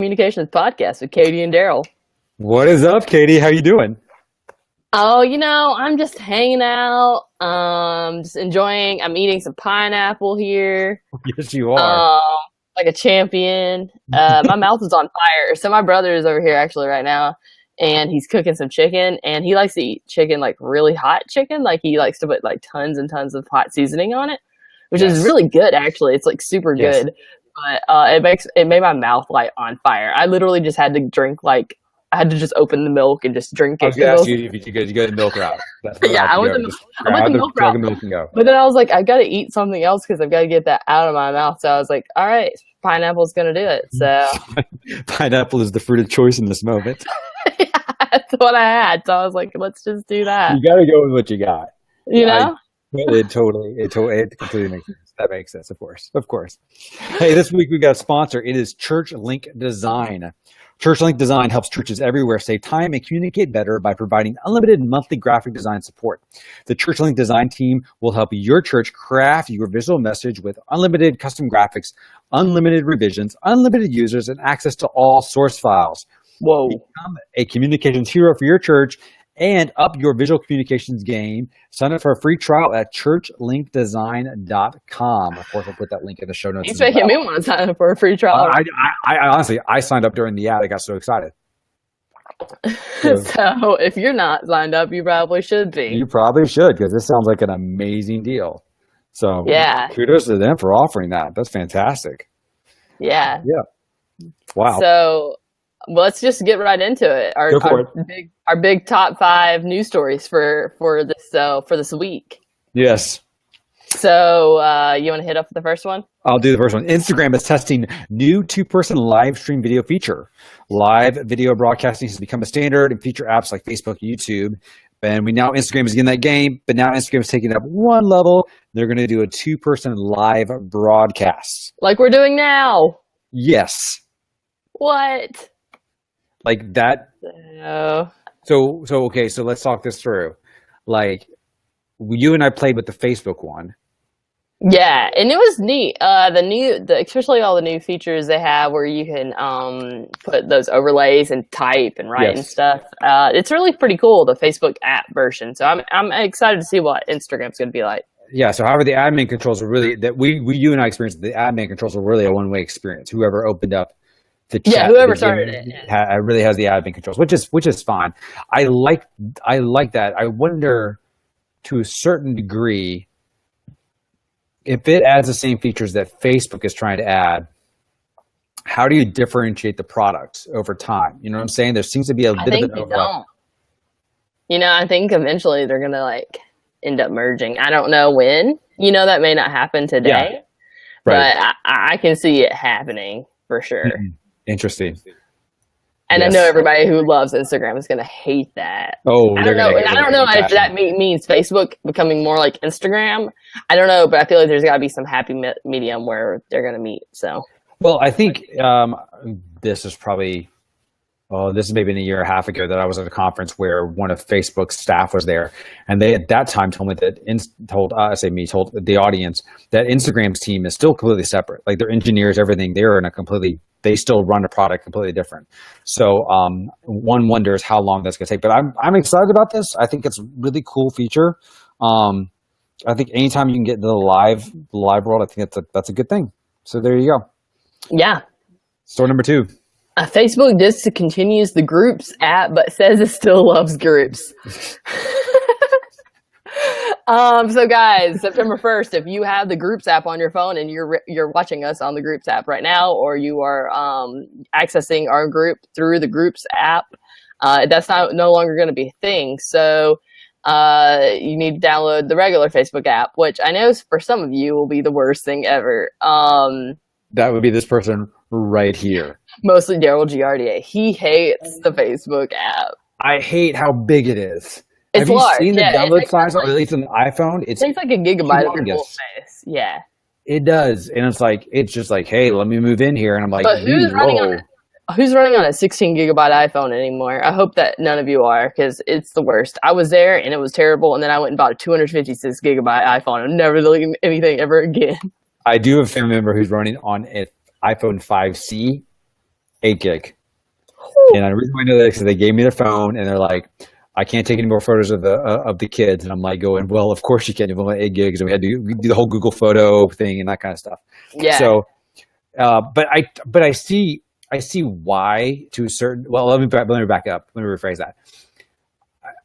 Communications podcast with Katie and Daryl. What is up, Katie? How you doing? Oh, I'm just hanging out, just enjoying. I'm eating some pineapple here. Yes, you are. Like a champion. My mouth is on fire. So my brother is over here actually right now, and he's cooking some chicken, and he likes to eat chicken, like really hot chicken. Like he likes to put like tons and tons of hot seasoning on it, which is really good actually. It's like super good. But it made my mouth like on fire. I literally just had to drink I had to just open the milk and just drink it. I was going to ask you if you go the milk route. I went the milk route. But then I was like, I got to eat something else because I've got to get that out of my mouth. So I was like, all right, pineapple's going to do it. So pineapple is the fruit of choice in this moment. Yeah, that's what I had. So I was like, let's just do that. You got to go with what you got. You know? It completely makes sense. That makes sense, of course. Hey, this week we got a sponsor. It is Church Link Design. Church Link Design helps churches everywhere save time and communicate better by providing unlimited monthly graphic design support. The Church Link Design team will help your church craft your visual message with unlimited custom graphics, unlimited revisions, unlimited users, and access to all source files. Whoa. Become a communications hero for your church and up your visual communications game. Sign up for a free trial at churchlinkdesign.com. Of course, I'll put that link in the show notes. You're making me want to sign up for a free trial. I honestly signed up during the ad. I got so excited. So if you're not signed up, you probably should be. You probably should, because this sounds like an amazing deal. So yeah, kudos to them for offering that. That's fantastic. Yeah. Wow. So let's just get right into it. Our big top 5 news stories for this week. Yes. So you want to hit up the first one? I'll do the first one. Instagram is testing new 2-person live stream video feature. Live video broadcasting has become a standard in feature apps like Facebook, YouTube, and Instagram is in that game. But now Instagram is taking it up one level. They're going to do a 2-person live broadcast, like we're doing now. Yes. What? Like that. No. So okay. So let's talk this through. Like, you and I played with the Facebook one. Yeah, and it was neat. Especially all the new features they have where you can put those overlays and type and write and stuff. It's really pretty cool, the Facebook app version. So I'm excited to see what Instagram's going to be like. Yeah. So however, the admin controls are really you and I experienced. The admin controls are really a one-way experience. Whoever opened up the chat, whoever started it, really has the admin controls, which is fine. I like that. I wonder, to a certain degree, if it adds the same features that Facebook is trying to add, how do you differentiate the products over time? You know what I'm saying? There seems to be a bit of an overlap. I think eventually they're going to end up merging. I don't know when. That may not happen today, but I can see it happening for sure. Mm-hmm. Interesting. And I know everybody who loves Instagram is going to hate that. Oh, I don't know. And I don't know if that means Facebook becoming more like Instagram. I don't know, but I feel like there's got to be some happy medium where they're going to meet. So, well, I think this is maybe a year and a half ago that I was at a conference where one of Facebook's staff was there, and they at that time told me told the audience that Instagram's team is still completely separate. Like, their engineers, everything, they still run a product completely different. So one wonders how long that's going to take. But I'm excited about this. I think it's a really cool feature. I think anytime you can get into the live world, I think that's a good thing. So there you go. Yeah. Story number 2. Facebook discontinues the Groups app, but says it still loves groups. So guys, September 1st, if you have the Groups app on your phone and you're watching us on the Groups app right now, or you are accessing our group through the Groups app, that's no longer going to be a thing. So you need to download the regular Facebook app, which I know for some of you will be the worst thing ever. That would be this person right here. Mostly Daryl Giardia. He hates the Facebook app. I hate how big it is. It's large. Have you seen the download size, or at least on the iPhone? It takes like a gigabyte of your full face. Yeah. It does. And it's just like, hey, let me move in here. And I'm like, but who's running on a 16 gigabyte iPhone anymore? I hope that none of you are, because it's the worst. I was there and it was terrible. And then I went and bought a 256 gigabyte iPhone and never deleted anything ever again. I do have a family member who's running on an iPhone 5C. 8 gig. And the reason why I know that is because they gave me their phone and they're like, I can't take any more photos of the kids. And I'm like going, well, of course you can. You've only 8 gigs. And we had to do the whole Google photo thing and that kind of stuff. Yeah. So, but I see why to a certain, well, let me back up. Let me rephrase that.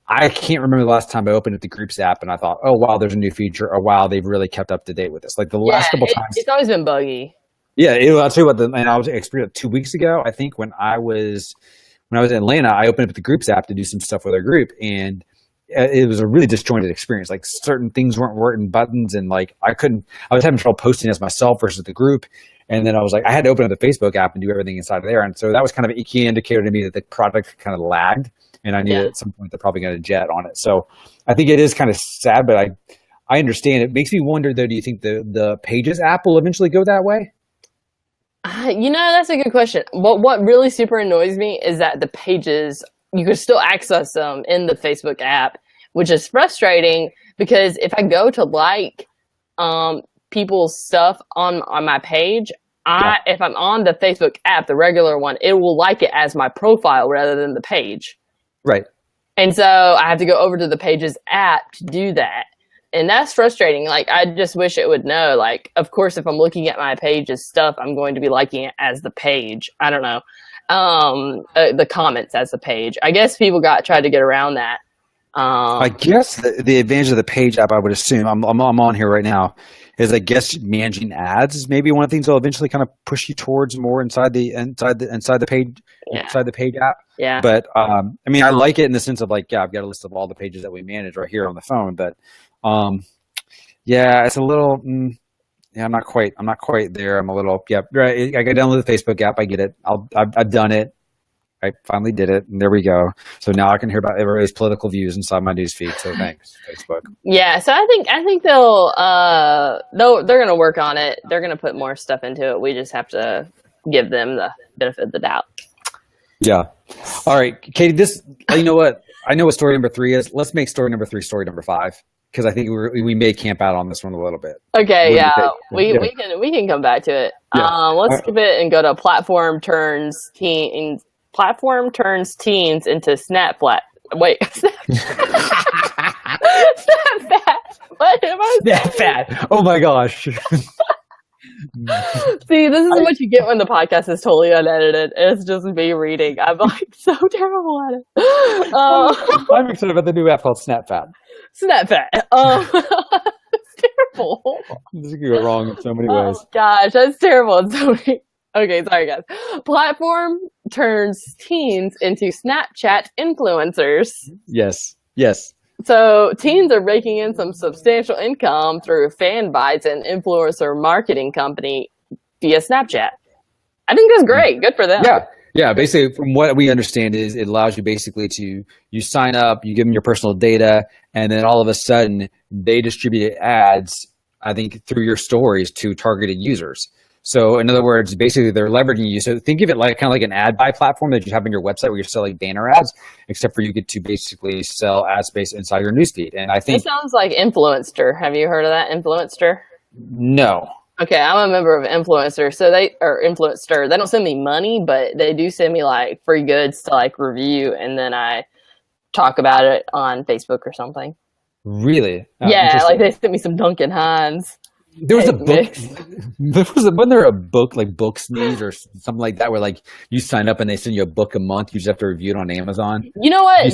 I can't remember the last time I opened up the Groups app and I thought, oh, wow, there's a new feature. Or wow, they've really kept up to date with this. Like the last couple times. It's always been buggy. Yeah. I'll tell you what, and I was experienced 2 weeks ago. I think when I was in Atlanta, I opened up the Groups app to do some stuff with our group, and it was a really disjointed experience. Like certain things weren't working, buttons, and like I was having trouble posting as myself versus the group. And then I was like, I had to open up the Facebook app and do everything inside of there. And so that was kind of a key indicator to me that the product kind of lagged, and I knew that at some point they're probably going to jet on it. So I think it is kind of sad, but I understand. It makes me wonder though, do you think the Pages app will eventually go that way? That's a good question. What really super annoys me is that the pages, you can still access them in the Facebook app, which is frustrating because if I go to like people's stuff on my page, if I'm on the Facebook app, the regular one, it will like it as my profile rather than the page. Right. And so I have to go over to the Pages app to do that. And that's frustrating. Like, I just wish it would know. Like, of course, if I'm looking at my page's stuff, I'm going to be liking it as the page. I don't know. The comments as the page. I guess people tried to get around that. I guess the advantage of the Page app, I would assume, I'm on here right now, is I guess managing ads is maybe one of the things that'll eventually kind of push you towards more inside the Page app. Yeah. But I mean, I like it in the sense of like, I've got a list of all the pages that we manage right here on the phone, but it's a little, I'm not quite there. I'm a little, right. I got download the Facebook app. I get it. I've done it. I finally did it, and there we go. So now I can hear about everybody's political views inside my newsfeed. So thanks, Facebook. Yeah, so I think they're going to work on it. They're going to put more stuff into it. We just have to give them the benefit of the doubt. Yeah. All right, Katie. You know what? I know what story number 3 is. Let's make story number 3 story number 5. Because I think we may camp out on this one a little bit. Okay, we can come back to it. Yeah. Let's skip it and go to platform turns teens into Snapchat. Wait, Snapchat. What am I saying? Snapchat. Oh my gosh. See, this is what you get when the podcast is totally unedited. It's just me reading. I'm like so terrible at it. I'm excited about the new app called Snapchat. Snapchat. It's terrible. This could go wrong in so many ways. Oh gosh, that's terrible in so many. Okay, sorry guys. Platform turns teens into Snapchat influencers. Yes. So teens are raking in some substantial income through fan bites and influencer marketing company via Snapchat. I think that's great. Good for them. Yeah. Basically, from what we understand is it allows you basically you sign up, you give them your personal data, and then all of a sudden they distribute ads, I think, through your stories to targeted users. So in other words, basically they're leveraging you. So think of it like kind of like an ad buy platform that you have in your website where you're selling banner ads, except for you get to basically sell ad space inside your newsfeed. And I think it sounds like Influenster. Have you heard of that, Influenster? No. Okay, I'm a member of Influencer. So Influencer. They don't send me money, but they do send me like free goods to like review, and then I talk about it on Facebook or something. Really? Oh, yeah, like they sent me some Duncan Hines. There was a book. Wasn't there a book like Book Sneeze or something like that, where like you sign up and they send you a book a month. You just have to review it on Amazon. You know what?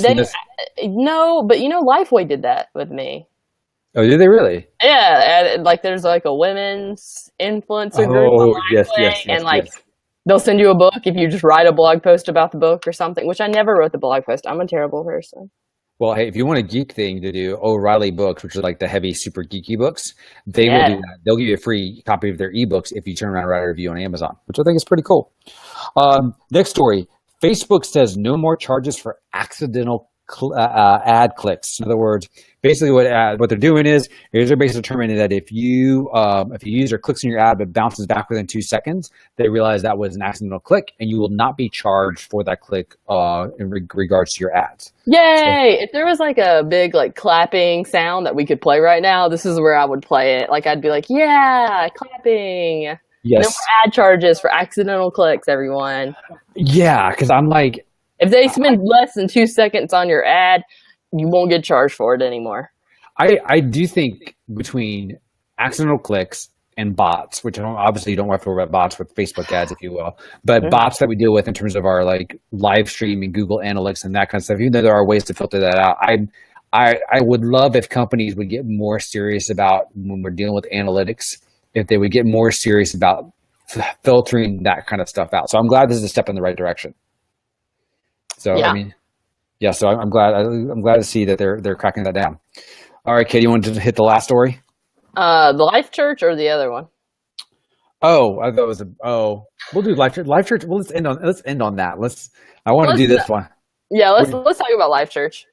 No, but Lifeway did that with me. Oh, did they really? Yeah, and like there's like a women's influencer group on Lifeway, and like they'll send you a book if you just write a blog post about the book or something. Which I never wrote the blog post. I'm a terrible person. Well, hey, if you want a geek thing to do, OReilly Books, which is like the heavy, super geeky books, they will do that. They'll give you a free copy of their ebooks if you turn around and write a review on Amazon, which I think is pretty cool. Next story. Facebook says no more charges for accidental ad clicks. In other words, basically what they're doing is they're basically determining that if a user clicks on your ad but bounces back within 2 seconds, they realize that was an accidental click, and you will not be charged for that click in regards to your ads. Yay! If there was like a big like clapping sound that we could play right now, this is where I would play it. Like I'd be like, yeah, clapping. Yes. No more ad charges for accidental clicks, everyone. Yeah, because I'm like, if they spend less than 2 seconds on your ad, you won't get charged for it anymore. I do think between accidental clicks and bots, which obviously you don't have to worry about bots with Facebook ads, if you will, but bots that we deal with in terms of our like live stream and Google Analytics and that kind of stuff, even though there are ways to filter that out, I would love if companies would get more serious about when we're dealing with analytics, if they would get more serious about filtering that kind of stuff out. So I'm glad this is a step in the right direction. So, yeah. I mean, yeah, so I'm glad to see that they're cracking that down. All right, Katie, you want to hit the last story? The LifeChurch or the other one? Oh, I thought it was we'll do LifeChurch. LifeChurch. Well, let's end on that. I want to do this one. Yeah, let's talk about LifeChurch.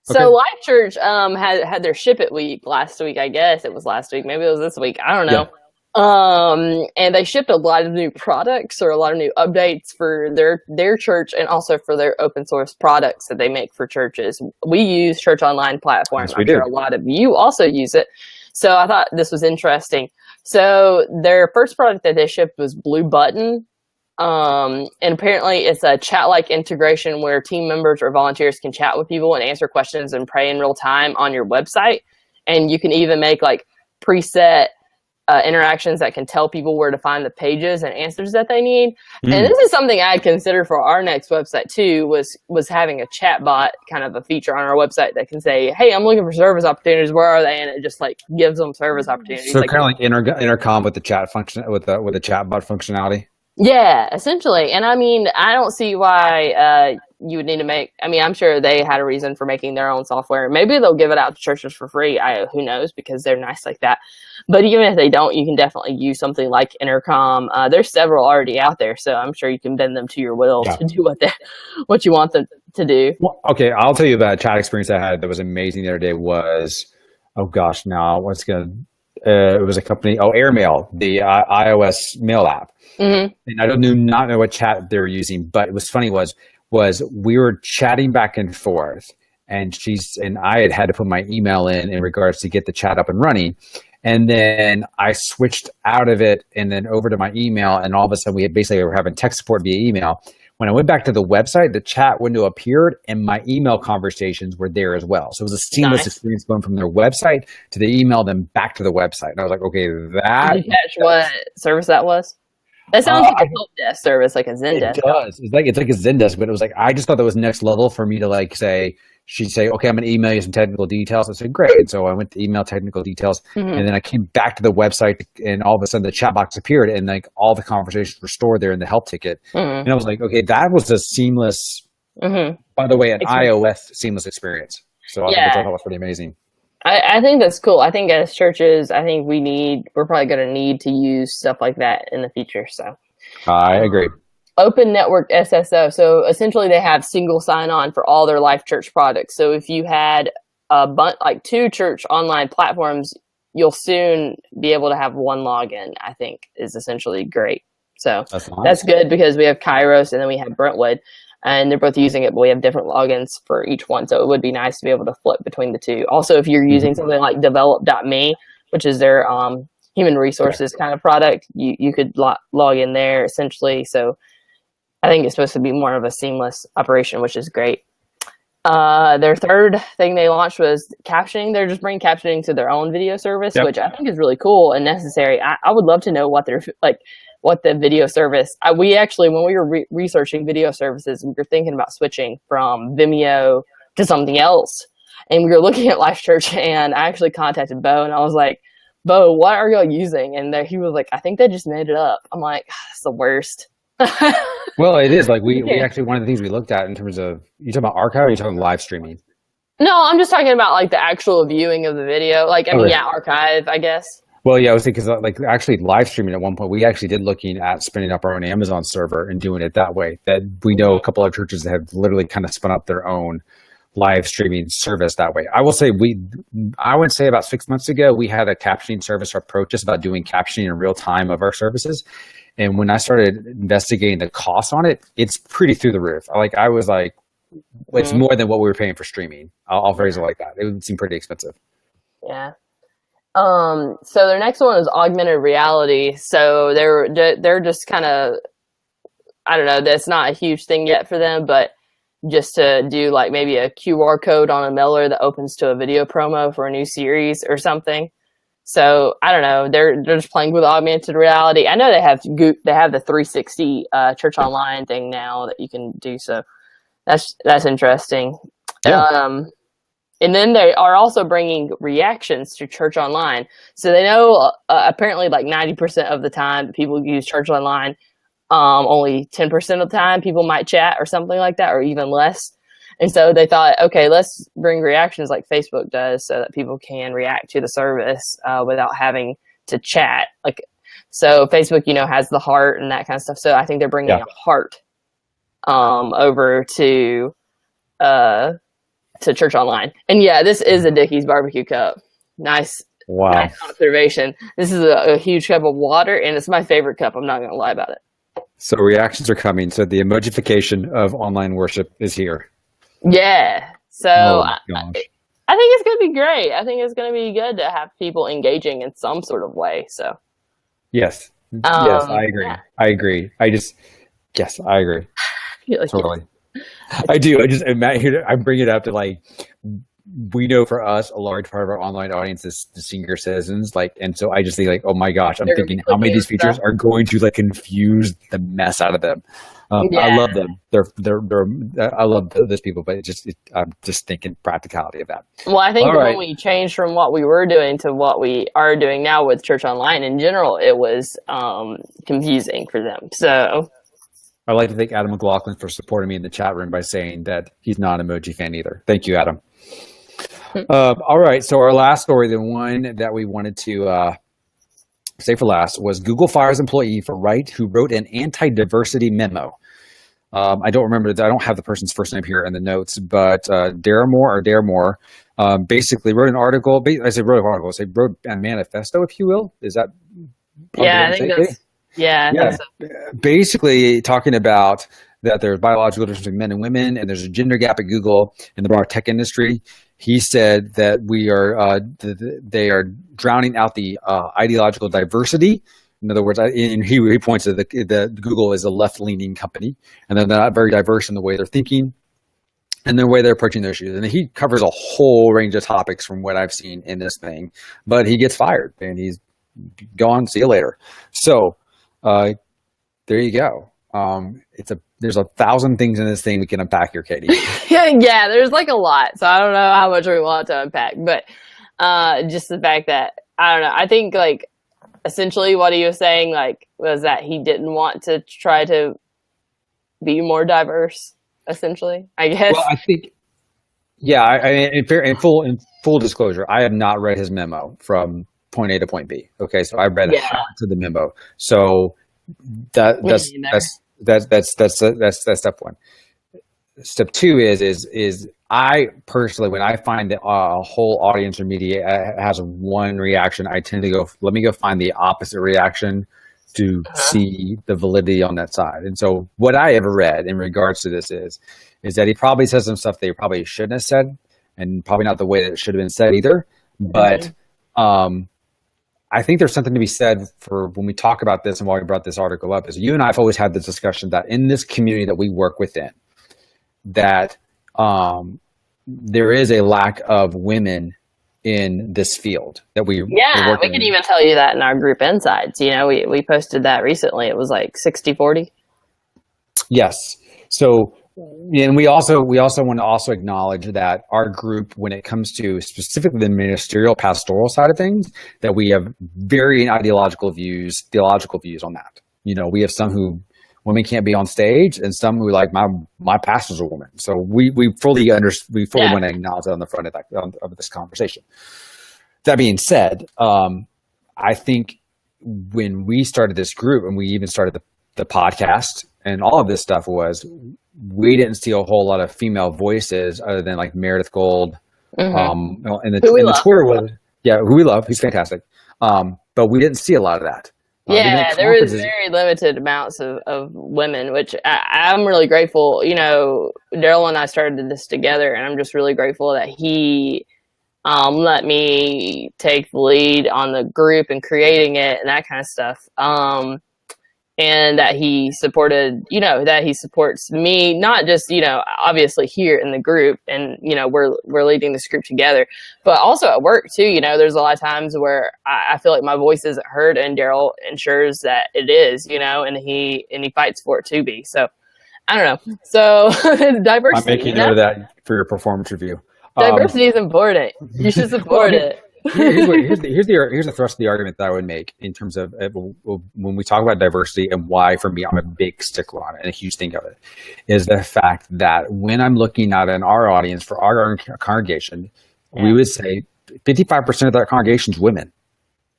So okay. LifeChurch had their Ship It week last week. I guess it was last week. Maybe it was this week. I don't know. Yeah. And they shipped a lot of new products or a lot of new updates for their church and also for their open source products that they make for churches. We use Church Online platform. Yes, we do. I'm sure a lot of you also use it. So I thought this was interesting. So their first product that they shipped was Blue Button. And apparently it's a chat-like integration where team members or volunteers can chat with people and answer questions and pray in real time on your website. And you can even make like preset interactions that can tell people where to find the pages and answers that they need. And this is something I had considered for our next website too, was having a chat bot kind of a feature on our website that can say, hey, I'm looking for service opportunities. Where are they? And it just like gives them service opportunities. So like, kind of like Intercom with the chat function, with the chat bot functionality. Yeah, essentially. And I mean, I don't see why you would need to make, I mean, I'm sure they had a reason for making their own software. Maybe they'll give it out to churches for free. Who knows, because they're nice like that. But even if they don't, you can definitely use something like Intercom. There's several already out there, so I'm sure you can bend them to your will to do what you want them to do. Well, okay, I'll tell you about a chat experience I had that was amazing the other day was, it was a company, Airmail, the iOS mail app. Mm-hmm. And I do not know what chat they were using, but it was funny was we were chatting back and forth, and I had to put my email in regards to get the chat up and running. And then I switched out of it and then over to my email, and all of a sudden we were having tech support via email. When I went back to the website, the chat window appeared and my email conversations were there as well. So it was a seamless experience going from their website to the email, then back to the website. And I was like, okay, that. Did you catch what service that was? That sounds like a help desk service, like a Zendesk. It does. It's like a Zendesk, but it was like, I just thought that was next level for me to like say, she'd say, okay, I'm going to email you some technical details. I said, great. And so I went to email technical details, and then I came back to the website, and all of a sudden the chat box appeared, and like all the conversations were stored there in the help ticket. And I was like, okay, that was a seamless, by the way, an iOS seamless experience. So I thought that was pretty amazing. I think that's cool. I think as churches, we're probably going to need to use stuff like that in the future. So I agree. Open Network SSO. So essentially they have single sign-on for all their LifeChurch products. So if you had like 2 church online platforms, you'll soon be able to have one login, I think is essentially great. So that's good because we have Kairos and then we have Brentwood, and they're both using it, but we have different logins for each one. So it would be nice to be able to flip between the two. Also, if you're using something like develop.me, which is their human resources kind of product, you could log in there essentially. So I think it's supposed to be more of a seamless operation, which is great. Their third thing they launched was captioning. They're just bringing captioning to their own video service, which I think is really cool and necessary. I would love to know what the video service. We actually, when we were researching video services, we were thinking about switching from Vimeo to something else. And we were looking at LifeChurch, and I actually contacted Bo, and I was like, Bo, what are y'all using? And he was like, I think they just made it up. I'm like, that's the worst. Well, it is like we actually, one of the things we looked at in terms of, you talking about archive or you talking live streaming? No, I'm just talking about like the actual viewing of the video. Like, archive, I guess. Well, yeah, I was thinking because like actually live streaming at one point, we actually did looking at spinning up our own Amazon server and doing it that way. That we know a couple of churches that have literally kind of spun up their own live streaming service that way. I will say I would say about 6 months ago, we had a captioning service approach us about doing captioning in real time of our services. And when I started investigating the cost on it, it's pretty through the roof. I was like, it's more than what we were paying for streaming. I'll phrase it like that. It would seem pretty expensive. Yeah. So their next one is augmented reality. So they're just kind of, I don't know, that's not a huge thing yet for them, but just to do like maybe a QR code on a mailer that opens to a video promo for a new series or something. So I don't know, they're just playing with augmented reality. I know they have the 360 Church Online thing now that you can do. So that's interesting. Yeah. And then they are also bringing reactions to Church Online. So they know apparently like 90% of the time people use Church Online. Only 10% of the time people might chat or something like that, or even less. And so they thought, okay, let's bring reactions like Facebook does so that people can react to the service without having to chat. Like, so Facebook, has the heart and that kind of stuff. So I think they're bringing a heart over to Church Online. And yeah, this is a Dickey's barbecue cup. Nice. Wow. Nice observation. This is a huge cup of water, and it's my favorite cup. I'm not going to lie about it. So reactions are coming. So the emojification of online worship is here. Yeah. So I think it's going to be great. I think it's going to be good to have people engaging in some sort of way. So. Yes. Yes, I agree. Yeah. I agree. I agree. Totally. I do. I bring it up to like, we know for us, a large part of our online audience is the senior citizens. Like, and so I just think like, oh my gosh, I'm thinking how many of these features are going to like confuse the mess out of them. I love them. I love those people, but I'm just thinking practicality of that. Well, I think when we changed from what we were doing to what we are doing now with Church Online in general, it was confusing for them. So I'd like to thank Adam McLaughlin for supporting me in the chat room by saying that he's not an emoji fan either. Thank you, Adam. All right. So our last story, the one that we wanted to save for last, was Google fires employee who wrote an anti-diversity memo. I don't remember. I don't have the person's first name here in the notes, but Daremore basically wrote an article. I say wrote an article. Say wrote a manifesto, if you will. Is that? Yeah, I think that's. Yeah. I think so. Basically talking about that there's biological difference between men and women, and there's a gender gap at Google in the broader tech industry. He said that they are drowning out the ideological diversity. In other words, he points to that Google is a left-leaning company, and they're not very diverse in the way they're thinking and the way they're approaching their issues. And he covers a whole range of topics from what I've seen in this thing, but he gets fired and he's gone. See you later. So there you go. There's 1,000 things in this thing we can unpack here, Katie. Yeah, there's like a lot. So I don't know how much we want to unpack, but just the fact that, I don't know, I think like essentially what he was saying like was that he didn't want to try to be more diverse, essentially, I guess. Well, I think, yeah, in full disclosure, I have not read his memo from point A to point B. Okay, so I read half of the memo. So that's step one. Step two is I personally, when I find that a whole audience or media has one reaction, I tend to go, let me go find the opposite reaction to see the validity on that side. And so what I ever read in regards to this is that he probably says some stuff that he probably shouldn't have said, and probably not the way that it should have been said either. But I think there's something to be said for when we talk about this, and why we brought this article up, is you and I have always had this discussion that in this community that we work within, that there is a lack of women in this field that we we can even tell you that in our group insights. We posted that recently. It was like 60-40. Yes. So, and we also want to also acknowledge that our group, when it comes to specifically the ministerial pastoral side of things, that we have varying theological views on that. We have some who women can't be on stage, and some who like my pastor's a woman. So we fully want to acknowledge that on the front of this conversation. That being said, I think when we started this group and we even started the podcast and all of this stuff, we didn't see a whole lot of female voices other than like Meredith Gold. And the Twitter was, who we love. He's fantastic. But we didn't see a lot of that. There was very limited amounts of women, which I'm really grateful. Daryl and I started this together, and I'm just really grateful that he let me take the lead on the group and creating it and that kind of stuff. And that he supported, that he supports me, not just, obviously here in the group, and, we're leading this group together, but also at work too. There's a lot of times where I feel like my voice isn't heard, and Daryl ensures that it is, and he fights for it to be. So I don't know. So diversity. I'm making note of that for your performance review. Diversity is important. You should support it. Here's the thrust of the argument that I would make in terms of when we talk about diversity, and why, for me, I'm a big stickler on it and a huge thing of it, is the fact that when I'm looking at our audience for our congregation, we would say 55% of that congregation is women.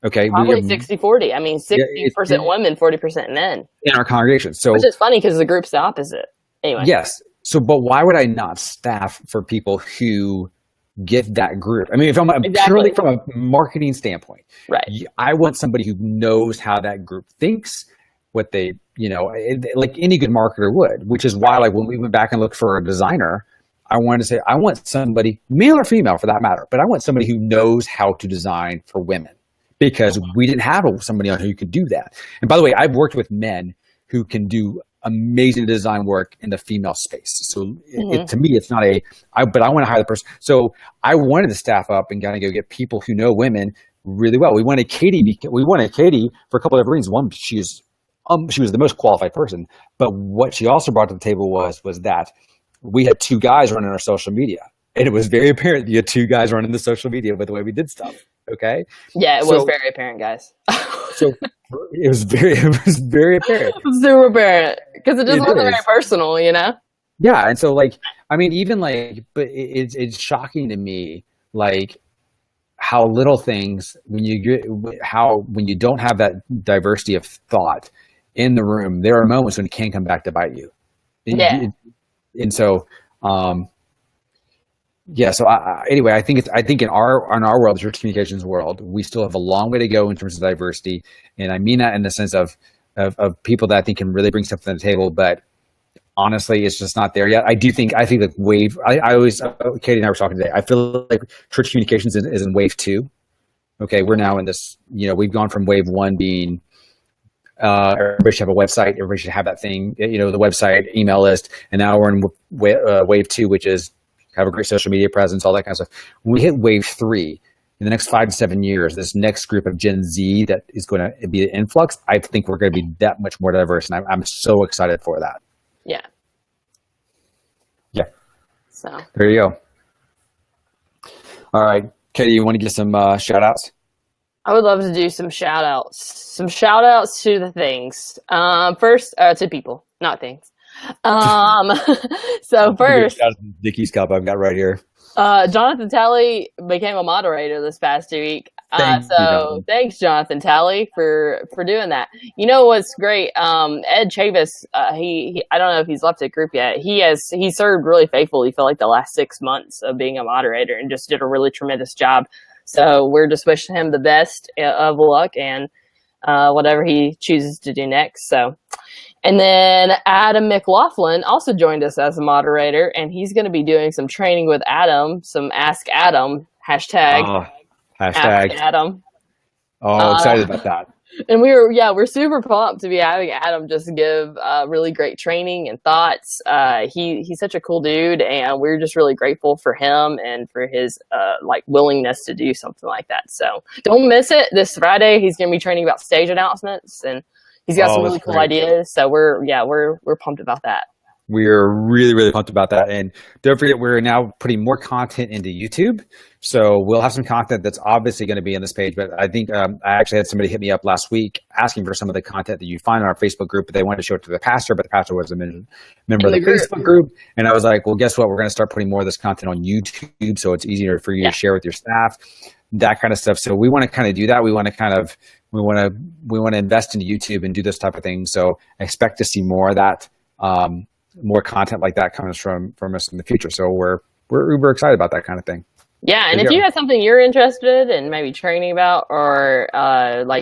Okay, probably 60-40. I mean, 60% women, 40% men in our congregation. So, which is funny because the group's the opposite. Anyway. Yes. So, but why would I not staff for people who get that group? I mean, if I'm purely from a marketing standpoint, right? I want somebody who knows how that group thinks, what they, like any good marketer would. Which is why, like when we went back and looked for a designer, I wanted to say I want somebody, male or female for that matter, but I want somebody who knows how to design for women, because we didn't have somebody on who could do that. And by the way, I've worked with men who can do amazing design work in the female space. So to me, it's not but I want to hire the person. So I wanted to staff up and kind of go get people who know women really well. We wanted Katie for a couple of reasons. One, she was the most qualified person, but what she also brought to the table was that we had two guys running our social media, and it was very apparent you had two guys running the social media with the way we did stuff. Okay. Yeah, it was very apparent, guys. So it was very apparent. Super apparent, because it just wasn't very personal, Yeah, and so even but it's shocking to me, like how little things when you don't have that diversity of thought in the room, there are moments when it can come back to bite you. So anyway, I think in our world, the church communications world, we still have a long way to go in terms of diversity, and I mean that in the sense of people that I think can really bring something to the table. But honestly, it's just not there yet. I think like wave. I always, Katie and I were talking today. I feel like church communications is in wave 2. Okay, we're now in this. We've gone from wave 1 being everybody should have a website. Everybody should have that thing. The website, email list, and now we're in wave 2, which is have a great social media presence, all that kind of stuff. When we hit wave 3, in the next 5 to 7 years, this next group of Gen Z that is going to be the influx, I think we're going to be that much more diverse, and I'm so excited for that. Yeah. Yeah. So there you go. All right, Katie, you want to give some shout outs? I would love to do some shout outs. Some shout outs to the things. First, to people, not things. So first, Dickie's cup I've got right here. Jonathan Talley became a moderator this past week. Thanks, Jonathan Talley, for doing that. What's great? Ed Chavis, he I don't know if he's left the group yet. He served really faithfully for like the last 6 months of being a moderator, and just did a really tremendous job. So we're just wishing him the best of luck and whatever he chooses to do next. So. And then Adam McLaughlin also joined us as a moderator, and he's going to be doing some training with Adam, some Ask Adam, hashtag Ask Adam. Oh, excited about that. And we're super pumped to be having Adam just give really great training and thoughts. He's such a cool dude, and we're just really grateful for him and for his willingness to do something like that. So don't miss it. This Friday, he's going to be training about stage announcements, and he's got some really cool ideas, so we're pumped about that. We're really, really pumped about that. And don't forget, we're now putting more content into YouTube. So we'll have some content that's obviously going to be on this page. But I think I actually had somebody hit me up last week asking for some of the content that you find on our Facebook group, but they wanted to show it to the pastor, but the pastor wasn't a member of the Facebook group. And I was like, well, guess what? We're going to start putting more of this content on YouTube, so it's easier for you to share with your staff, that kind of stuff. So we want to kind of do that. We want to invest into YouTube and do this type of thing. So expect to see more of that, more content like that comes from us in the future. So we're uber excited about that kind of thing. Yeah, and if you have something you're interested in maybe training about, or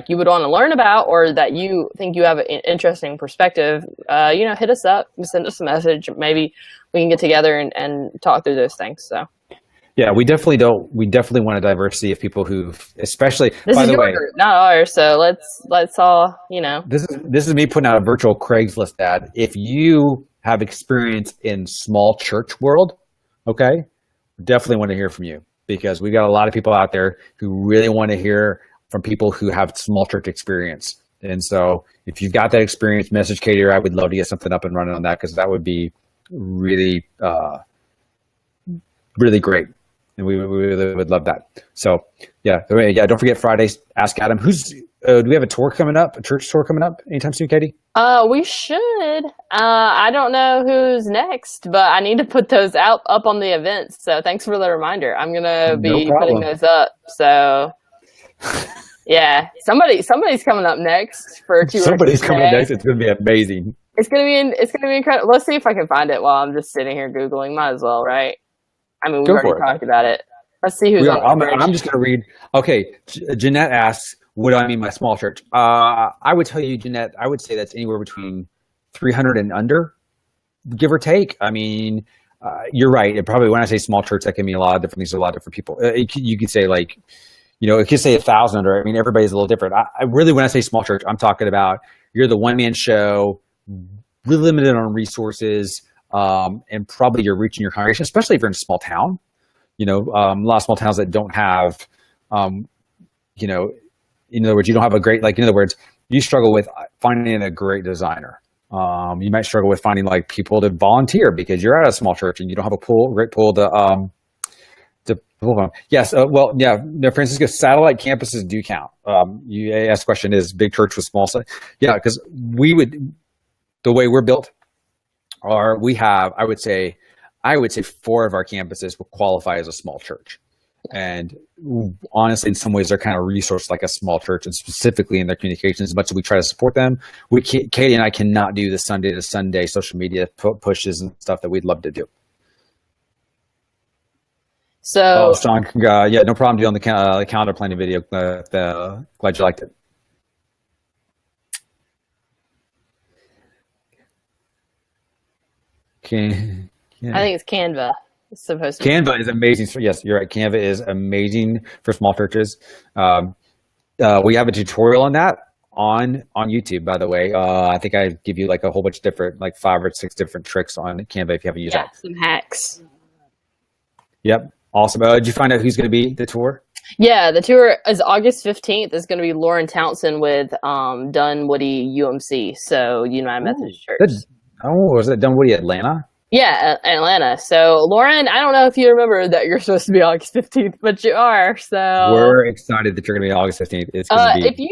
you would want to learn about, or that you think you have an interesting perspective, hit us up, send us a message. Maybe we can get together and talk through those things. So Yeah, we definitely don't. We definitely want a diversity of people who, especially. This by is the your way, group, not ours. So let's all, this is me putting out a virtual Craigslist ad. If you have experience in small church world, okay, definitely want to hear from you, because we got a lot of people out there who really want to hear from people who have small church experience. And so if you've got that experience, message Katie or I would love to get something up and running on that, because that would be really, really great. And we really would love that. So yeah, don't forget Fridays, Ask Adam. Do we have a tour coming up, a church tour coming up anytime soon, Katie? We should. I don't know who's next, but I need to put those up on the events. So thanks for the reminder. I'm gonna be putting those up. So yeah, somebody's coming up next for two. Somebody's coming up next. It's gonna be amazing. It's gonna be incredible. Let's see if I can find it while I'm just sitting here Googling. Might as well, right? I mean, we've already talked about it. Let's see who's on. I'm just gonna read. Okay, Jeanette asks, what do I mean by small church? I would tell you, Jeanette, I would say that's anywhere between 300 and under, give or take. I mean, you're right. It probably, when I say small church, that can mean a lot of different things to a lot of different people. You could say it could say 1,000 under. I mean, everybody's a little different. I really, when I say small church, I'm talking about you're the one-man show, really limited on resources, and probably you're reaching your congregation, especially if you're in a small town. A lot of small towns that don't have, in other words, you don't have a great, in other words, you struggle with finding a great designer. You might struggle with finding people to volunteer because you're at a small church and you don't have a great pool to pull from. Yes. Francisco, satellite campuses do count. You asked the question, is big church with small site? Yeah, because the way we're built, we have, I would say 4 of our campuses will qualify as a small church. And honestly, in some ways, they're kind of resourced like a small church, and specifically in their communications, as much as we try to support them. Katie and I cannot do the Sunday to Sunday social media pushes and stuff that we'd love to do. So, Sean, no problem doing the calendar planning video. Glad you liked it. I think it's Canva. It's supposed to. Canva is amazing. Yes, you're right. Canva is amazing for small churches. We have a tutorial on that on YouTube, by the way. I think I give you a whole bunch of different, 5 or 6 different tricks on Canva if you haven't used it. Some hacks. Yep. Awesome. Did you find out who's going to be the tour? Yeah, the tour is August 15th. It's going to be Lauren Townsend with Dunwoody UMC, so United Methodist Church. Was that Dunwoody, Atlanta? Yeah, Atlanta. So, Lauren, I don't know if you remember that you're supposed to be August 15th, but you are. So we're excited that you're going to be August 15th. It's going to be.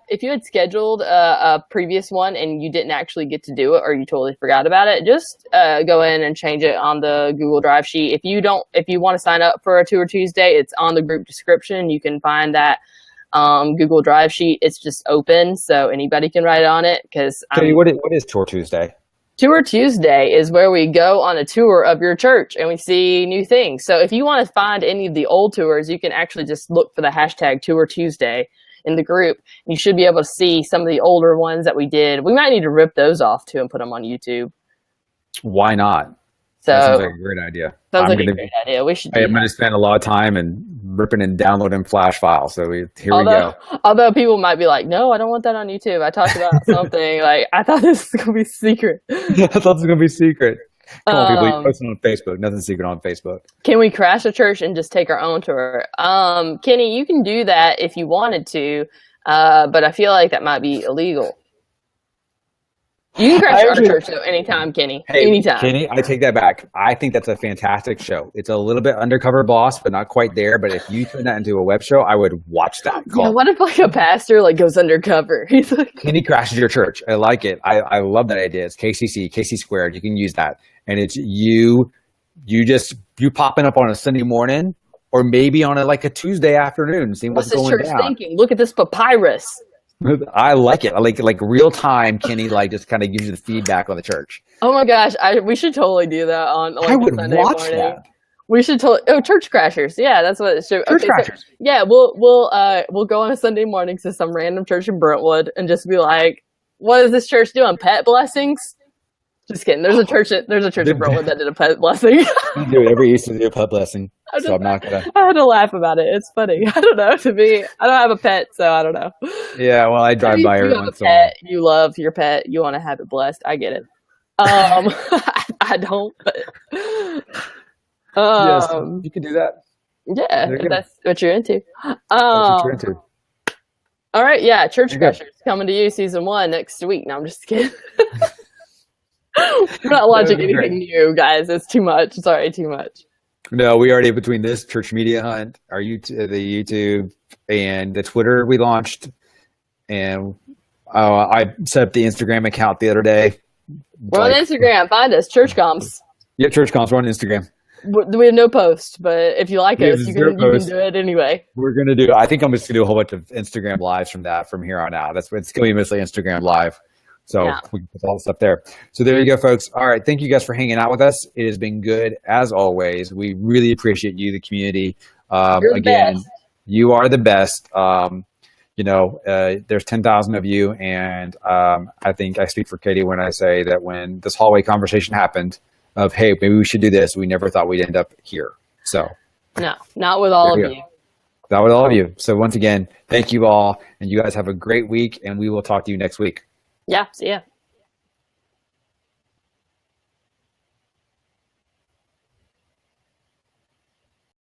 If you had scheduled a previous one and you didn't actually get to do it, or you totally forgot about it, just go in and change it on the Google Drive sheet. If you want to sign up for a Tour Tuesday, it's on the group description. You can find that Google Drive sheet. It's just open, so anybody can write on it. What is Tour Tuesday? Tour Tuesday is where we go on a tour of your church and we see new things. So if you want to find any of the old tours, you can actually just look for the hashtag Tour Tuesday in the group. You should be able to see some of the older ones that we did. We might need to rip those off too and put them on YouTube. Why not? So that sounds like a great idea. Sounds like a great idea. We should. I'm going to spend a lot of time and ripping and downloading Flash files. So we go. Although people might be like, "No, I don't want that on YouTube. I talked about something I thought this was going to be secret." I thought this was going to be secret. Come on, people, you post it on Facebook. Nothing secret on Facebook. Can we crash a church and just take our own tour? Kenny, you can do that if you wanted to, but I feel like that might be illegal. You can crash our church though anytime, Kenny. Hey, anytime. Kenny, I take that back. I think that's a fantastic show. It's a little bit undercover boss, but not quite there. But if you turn that into a web show, I would watch that. Yeah, what if a pastor goes undercover? He's like, Kenny crashes your church. I like it. I love that idea. It's KC squared. You can use that, and it's you popping up on a Sunday morning, or maybe on a Tuesday afternoon, seeing what's going church down. Thinking? Look at this papyrus. I like it. I like real time. Kenny just kind of gives you the feedback on the church. Oh my gosh, we should totally do that on I would Sunday watch morning. that. We should church crashers. Yeah, that's what it should. Church crashers. So, yeah, we'll go on a Sunday morning to some random church in Brentwood and just be like, "What is this church doing? Pet blessings?" Just kidding. There's a church in Brentwood that did a pet blessing. I do it every Easter, do a pet blessing. So I'm not gonna. I had to laugh about it. It's funny. I don't know. To me, I don't have a pet, so I don't know. Yeah, well, I drive by every once in a while. You love your pet. You want to have it blessed. I get it. I don't. But, yes, you can do that. Yeah, if that's what you're into. That's what you're into. All right, yeah, Church Crashers coming to you season 1 next week. No, I'm just kidding. We're not launching anything new, guys. It's too much. It's already too much. No, we already, between this Church Media Hunt, our YouTube, the YouTube, and the Twitter we launched, and I set up the Instagram account the other day. We're on Instagram. Find us, Church Comms. Yeah, Church Comms. We're on Instagram. We have no post, but if you like us, you can do it anyway. We're going to do, I think I'm just going to do a whole bunch of Instagram lives from here on out. It's going to be mostly Instagram live. So we can put all the stuff there. So there you go, folks. All right. Thank you guys for hanging out with us. It has been good as always. We really appreciate you, the community. Again, you are the best. There's 10,000 of you. And I think I speak for Katie when I say that when this hallway conversation happened of, hey, maybe we should do this, we never thought we'd end up here. So no, not with all of you. Not with all of you. So once again, thank you all. And you guys have a great week. And we will talk to you next week. Yeah. See ya.